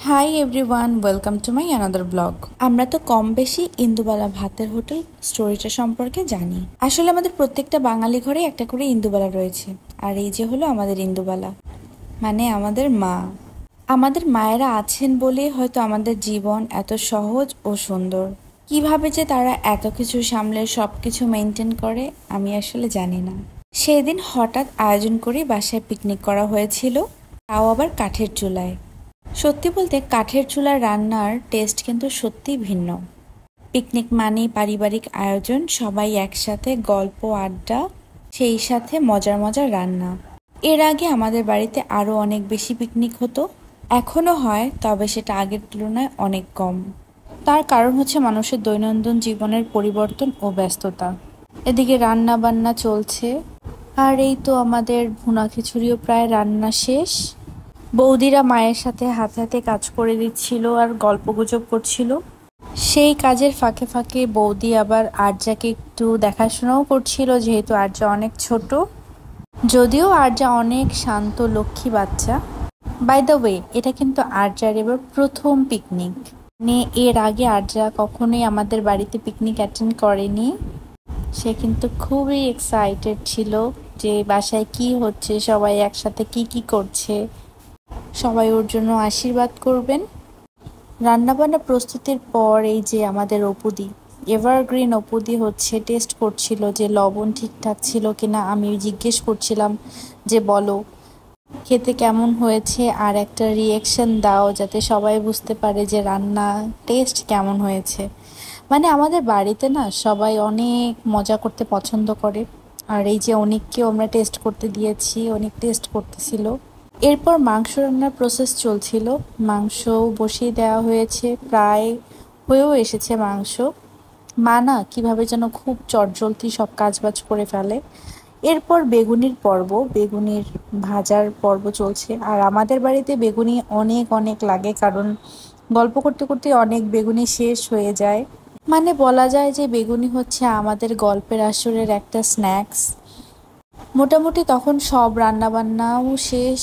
Hi everyone, welcome to my another blog. আমরা তো কম বেশি ইন্দুবালা ভাতের হোটেল স্টোরিটা সম্পর্কে জানি। আসলে আমাদের প্রত্যেকটা বাঙালি ঘরে একটা করে ইন্দুবালা রয়েছে। আর এই যে হলো আমাদের ইন্দুবালা, মানে আমাদের মা। আমাদের মায়েরা আছেন বলেই হয়তো আমাদের জীবন এত সহজ ও সুন্দর। কিভাবে যে তারা এত কিছু সামলে সব কিছু মেনটেন করে আমি আসলে জানি না। সেদিন হঠাৎ আয়োজন করে বাসায় পিকনিক করা হয়েছিল, তাও আবার কাঠের চুলায়। সত্যি বলতে কাঠের চুলার রান্নার টেস্ট কিন্তু সত্যিই ভিন্ন। পিকনিক মানেই পারিবারিক আয়োজন, সবাই একসাথে গল্প আড্ডা, সেই সাথে মজার মজার রান্না। এর আগে আমাদের বাড়িতে আরও অনেক বেশি পিকনিক হতো, এখনও হয়, তবে সেটা আগের তুলনায় অনেক কম। তার কারণ হচ্ছে মানুষের দৈনন্দিন জীবনের পরিবর্তন ও ব্যস্ততা। এদিকে রান্না বান্না চলছে, আর এই তো আমাদের ভুনা খিচুড়িও প্রায় রান্না শেষ। বৌদিরা মায়ের সাথে হাতে হাতে কাজ করে দিচ্ছিল আর গল্পগুজব করছিল। সেই কাজের ফাঁকে ফাঁকে বৌদি আবার আরজাকে একটু দেখাশোনাও করছিল, যেহেতু আরজা অনেক ছোট। যদিও আরজা অনেক শান্ত লক্ষ্মী বাচ্চা। বাই দ্য ওয়ে, এটা কিন্তু আরজার এবার প্রথম পিকনিক। এর আগে আরজা কখনোই আমাদের বাড়িতে পিকনিক অ্যাটেন্ড করেনি। সে কিন্তু খুবই এক্সাইটেড ছিল যে বাসায় কি হচ্ছে, সবাই একসাথে কি কি করছে। সবাই ওর জন্য আশীর্বাদ করবেন। রান্নাবান্না প্রস্তুতির পর এই যে আমাদের অপুদি, এভারগ্রিন অপুদি হচ্ছে টেস্ট করছিল যে লবণ ঠিকঠাক ছিল কিনা। আমি জিজ্ঞেস করছিলাম যে বলো খেতে কেমন হয়েছে, আর একটা রিয়েকশন দাও যাতে সবাই বুঝতে পারে যে রান্না টেস্ট কেমন হয়েছে। মানে আমাদের বাড়িতে না সবাই অনেক মজা করতে পছন্দ করে। আর এই যে অনেককেও আমরা টেস্ট করতে দিয়েছি, অনেক টেস্ট করতেছিল। এরপর মাংস রান্নার প্রসেস চলছিল। মাংস বসিয়ে দেওয়া হয়েছে, প্রায় হয়েও এসেছে মাংস। মা না কীভাবে যেন খুব চটজলদি সব কাজবাজ করে ফেলে। এরপর বেগুনির পর্ব, বেগুনির ভাজার পর্ব চলছে। আর আমাদের বাড়িতে বেগুনি অনেক অনেক লাগে, কারণ গল্প করতে করতে অনেক বেগুনি শেষ হয়ে যায়। মানে বলা যায় যে বেগুনি হচ্ছে আমাদের গল্পের আসরের একটা স্ন্যাক্স। মোটামুটি তখন সব রান্নাবান্নাও শেষ,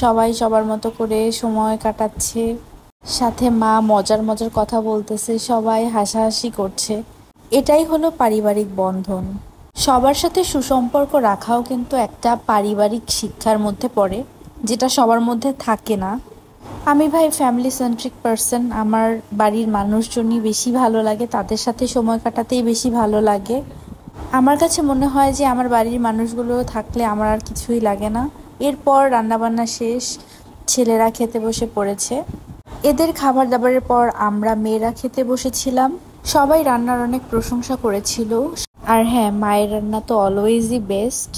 সবাই সবার মতো করে সময় কাটাচ্ছে, সাথে মা মজার মজার কথা বলতেছে, সবাই হাসাহাসি করছে। এটাই হলো পারিবারিক বন্ধন। সবার সাথে সুসম্পর্ক রাখাও কিন্তু একটা পারিবারিক শিক্ষার মধ্যে পড়ে, যেটা সবার মধ্যে থাকে না। আমি ভাই ফ্যামিলি সেন্ট্রিক পার্সন। আমার বাড়ির মানুষজনই বেশি ভালো লাগে, তাদের সাথে সময় কাটাতেই বেশি ভালো লাগে। আমার কাছে মনে হয় যে আমার বাড়ির মানুষগুলো থাকলে আমার আর কিছুই লাগে না। এরপর রান্নাবান্না শেষ, ছেলেরা খেতে বসে পড়েছে। এদের খাবার দাবারের পর আমরা মেয়েরা খেতে বসেছিলাম। সবাই রান্নার অনেক প্রশংসা করেছিল। আর হ্যাঁ, মায়ের রান্না তো অলওয়েজই বেস্ট,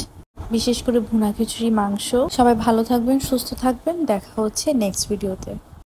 বিশেষ করে ভুনা খিচুড়ি মাংস। সবাই ভালো থাকবেন, সুস্থ থাকবেন, দেখা হচ্ছে নেক্সট ভিডিওতে।